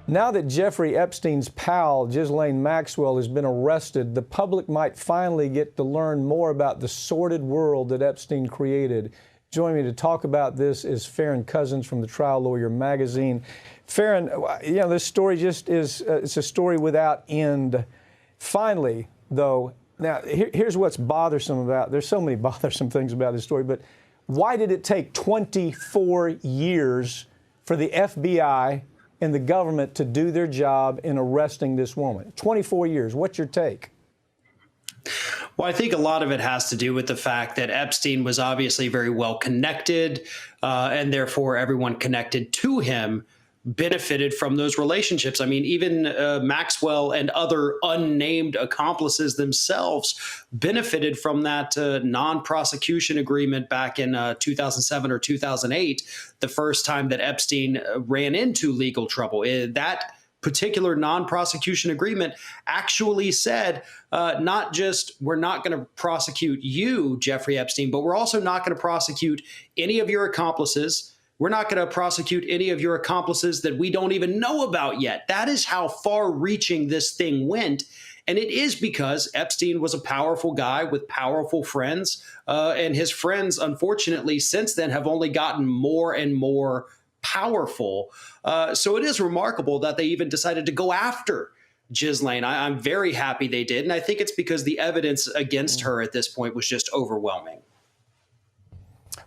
Now that Jeffrey Epstein's pal, Ghislaine Maxwell, has been arrested, the public might finally get to learn more about the sordid world that Epstein created. Joining me to talk about this is Farron Cousins from the Trial Lawyer magazine. Farron, this story just is, it's a story without end. Finally, though, now here's what's bothersome about, there's so many bothersome things about this story, but why did it take 24 years for the FBI and the government to do their job in arresting this woman? 24 years. What's your take? Well, I think a lot of it has to do with the fact that Epstein was obviously very well connected, and therefore everyone connected to him benefited from those relationships. I mean, even Maxwell and other unnamed accomplices themselves benefited from that non-prosecution agreement back in 2007 or 2008, the first time that Epstein ran into legal trouble. That particular non-prosecution agreement actually said not just we're not going to prosecute you, Jeffrey Epstein, but we're also not going to prosecute any of your accomplices. We're not going to prosecute any of your accomplices that we don't even know about yet. That is how far-reaching this thing went. And it is because Epstein was a powerful guy with powerful friends. And his friends, unfortunately, since then have only gotten more and more powerful. So it is remarkable that they even decided to go after Ghislaine. I'm very happy they did. And I think it's because the evidence against her at this point was just overwhelming.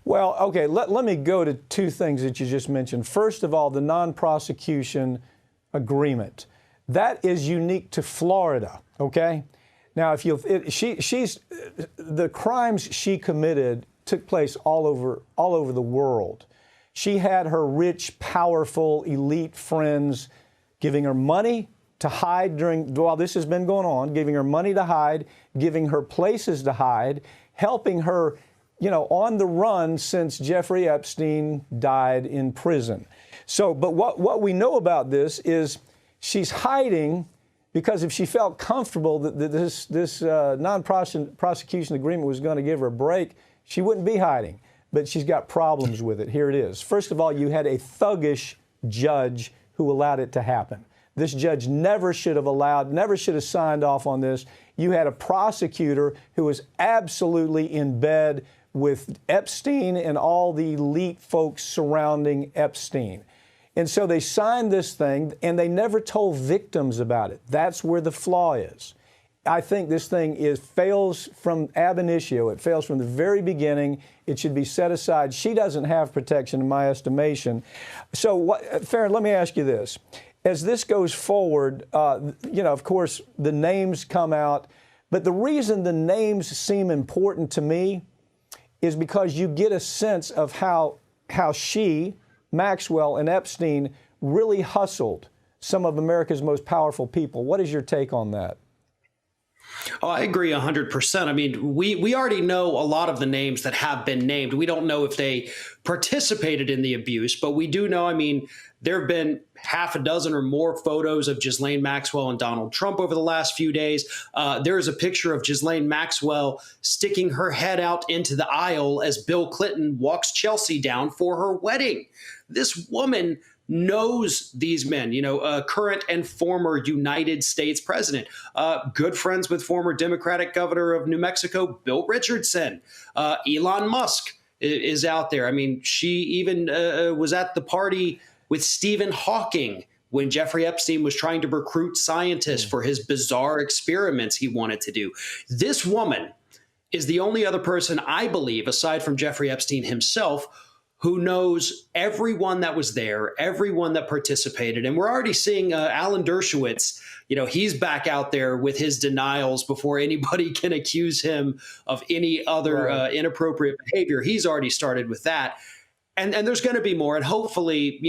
Well, okay, let me go to two things that you just mentioned. First of all, the non-prosecution agreement. That is unique to Florida, okay? Now, if the crimes she committed took place all over the world. She had her rich, powerful, elite friends giving her money to hide while this has been going on, giving her money to hide, giving her places to hide, helping her on the run since Jeffrey Epstein died in prison. So, but what we know about this is she's hiding because if she felt comfortable that this non-prosecution agreement was going to give her a break, she wouldn't be hiding. But she's got problems with it. Here it is. First of all, you had a thuggish judge who allowed it to happen. This judge never should have signed off on this. You had a prosecutor who was absolutely in bed with Epstein and all the elite folks surrounding Epstein. And so they signed this thing, and they never told victims about it. That's where the flaw is. I think this thing fails from ab initio. It fails from the very beginning. It should be set aside. She doesn't have protection, in my estimation. So, Farron, let me ask you this. As this goes forward, of course, the names come out. But the reason the names seem important to me is because you get a sense of how she, Maxwell, and Epstein really hustled some of America's most powerful people. What is your take on that? Oh, I agree 100%. I mean, we already know a lot of the names that have been named. We don't know if they participated in the abuse, but we do know, I mean, there have been half a dozen or more photos of Ghislaine Maxwell and Donald Trump over the last few days. There is a picture of Ghislaine Maxwell sticking her head out into the aisle as Bill Clinton walks Chelsea down for her wedding. This woman knows these men, current and former United States president, good friends with former Democratic governor of New Mexico, Bill Richardson. Elon Musk is out there. I mean, she even was at the party with Stephen Hawking when Jeffrey Epstein was trying to recruit scientists for his bizarre experiments he wanted to do. This woman is the only other person, I believe, aside from Jeffrey Epstein himself, who knows everyone that was there, everyone that participated. And we're already seeing Alan Dershowitz, he's back out there with his denials before anybody can accuse him of any other inappropriate behavior. He's already started with that. And there's going to be more. And hopefully,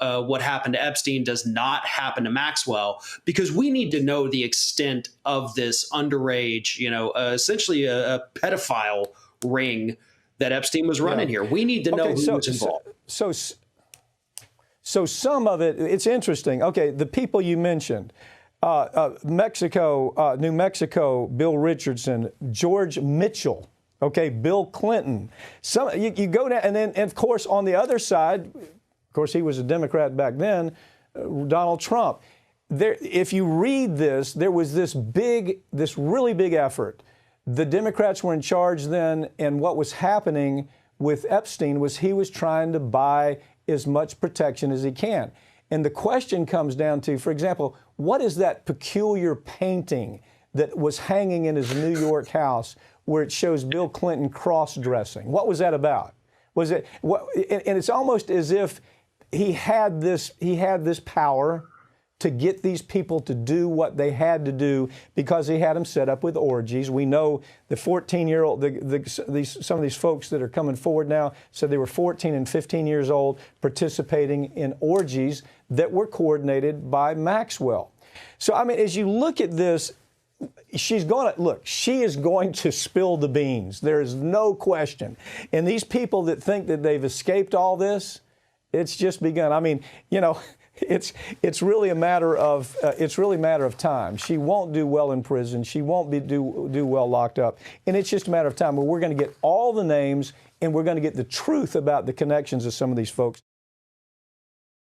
what happened to Epstein does not happen to Maxwell, because we need to know the extent of this underage, essentially a pedophile ring that Epstein was running here. We need to know who was involved. So some of it, it's interesting. Okay, the people you mentioned, Mexico, New Mexico, Bill Richardson, George Mitchell, okay, Bill Clinton. You go down, and then, of course, on the other side, of course, he was a Democrat back then, Donald Trump. There, if you read this, there was this really big effort. The Democrats were in charge then, and what was happening with Epstein was he was trying to buy as much protection as he can. And the question comes down to, for example, what is that peculiar painting that was hanging in his New York house where it shows Bill Clinton cross-dressing? What was that about? Was it what? And it's almost as if he had this power to get these people to do what they had to do because he had them set up with orgies. We know the 14-year-old, some of these folks that are coming forward now said they were 14 and 15 years old participating in orgies that were coordinated by Maxwell. So, I mean, as you look at this, she is going to spill the beans. There is no question. And these people that think that they've escaped all this, it's just begun. I mean, you know, it's really a matter of time. She won't do well in prison. She won't do well locked up, and it's just a matter of time. But we're going to get all the names, and we're going to get the truth about the connections of some of these folks.